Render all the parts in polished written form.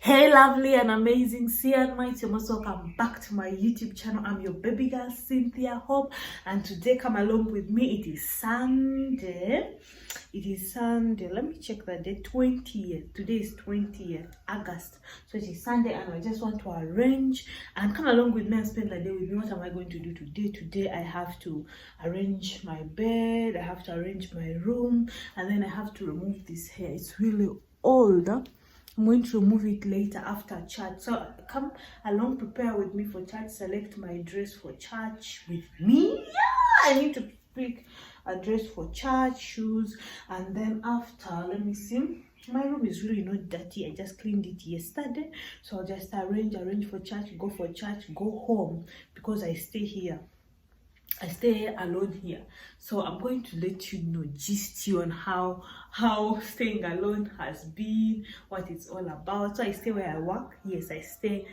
Hey lovely and amazing Sian mites, you're most welcome back to my YouTube channel. I'm your baby girl Cynthia Hope, and today come along with me. It is Sunday. Let me check the date. 20th. Today is 20th August, so it is Sunday, and I just want to arrange and come along with me and spend the day with me. What am I going to do today? I have to arrange my bed, I have to arrange my room, and then I have to remove this hair. It's really old. I'm going to remove it later after church. So come along, prepare with me for church, select my dress for church with me. Yeah, I need to pick a dress for church, shoes, and then after, let me see. My room is really not dirty. I just cleaned it yesterday. So I'll just arrange for church, go for church, go home, because I stay here. I stay alone here, so I'm going to let you know, gist you on how staying alone has been, what it's all about. So I stay where I work. Yes, I stay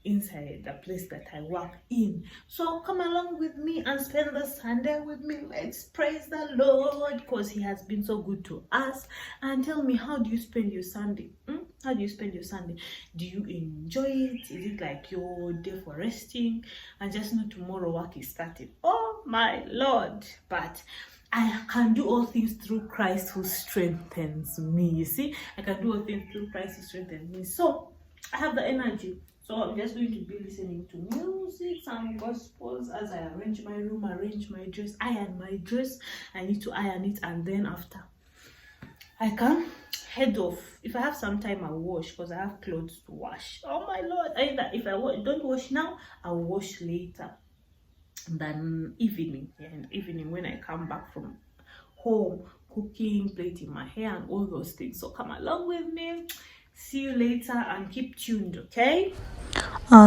inside the place that I work in. So come along with me and spend the Sunday with me. Let's praise the Lord, because he has been so good to us. And tell me, how do you spend your Sunday? How do you spend your Sunday? Do you enjoy it? Is it like your day for resting and just know tomorrow work is starting? Oh my Lord. But I can do all things through Christ who strengthens me. You see, I can do all things through Christ who strengthens me. So I have the energy. So I'm just going to be listening to music, some gospels as I arrange my room, arrange my dress, iron my dress. I need to iron it, and then after I can head off. If I have some time, I'll wash, because I have clothes to wash. Oh my Lord. Either if I don't wash now, I'll wash later. Then evening, in the evening when I come back from home, cooking, plaiting my hair and all those things. So come along with me. See you later and keep tuned, okay?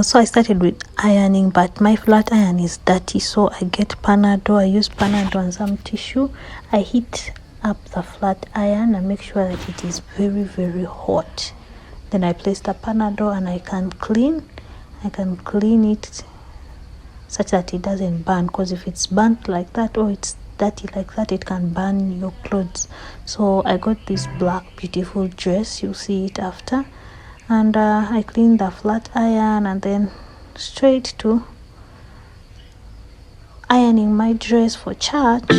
So I started with ironing, but my flat iron is dirty, so I get Panadol. I use Panadol and some tissue. I heat up the flat iron and make sure that it is very, very hot. Then I place the Panadol and I can clean it such that it doesn't burn, because if it's burnt like that or it's dirty like that, it can burn your clothes. So I got this black beautiful dress, you'll see it after, and I cleaned the flat iron and then straight to ironing my dress for church.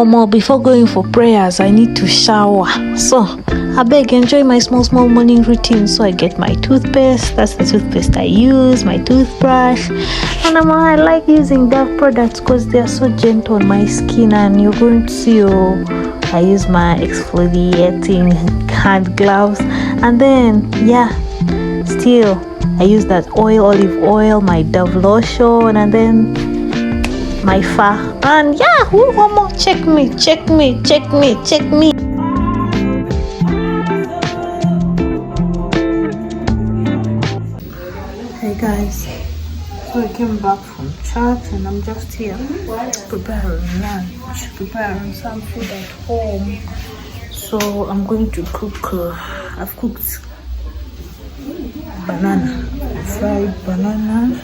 More before going for prayers, I need to shower. So I beg, enjoy my small morning routine. So I get my toothpaste. That's the toothpaste I use, my toothbrush, and I like using Dove products because they are so gentle on my skin, and you're going to see your I use my exfoliating hand gloves, and then yeah, still I use that olive oil, my Dove lotion, and then my fur, and yeah, one more. Check me. Hey guys, so I came back from church and I'm just here preparing lunch, preparing some food at home. So I'm going to cook, I've cooked banana, fried banana.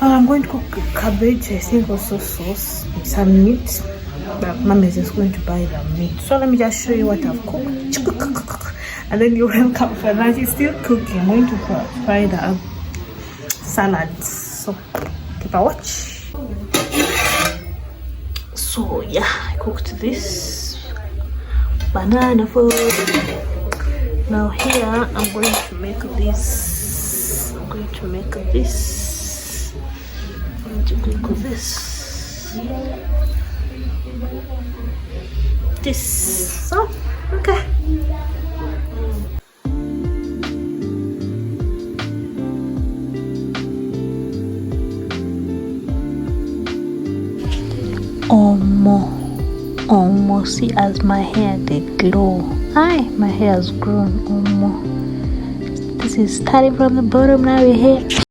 I'm going to cook cabbage, I think also sauce, some meat, but Mom is just going to buy the meat. So let me just show you what I've cooked. And then you're welcome for lunch. It's still cooking. I'm going to fry the salad. So keep a watch. So yeah, I cooked this banana food. Now here I'm going to make this. I'm going to cook this. So okay. Almost see as my hair did glow. My hair has grown. This is starting from the bottom, now we're here.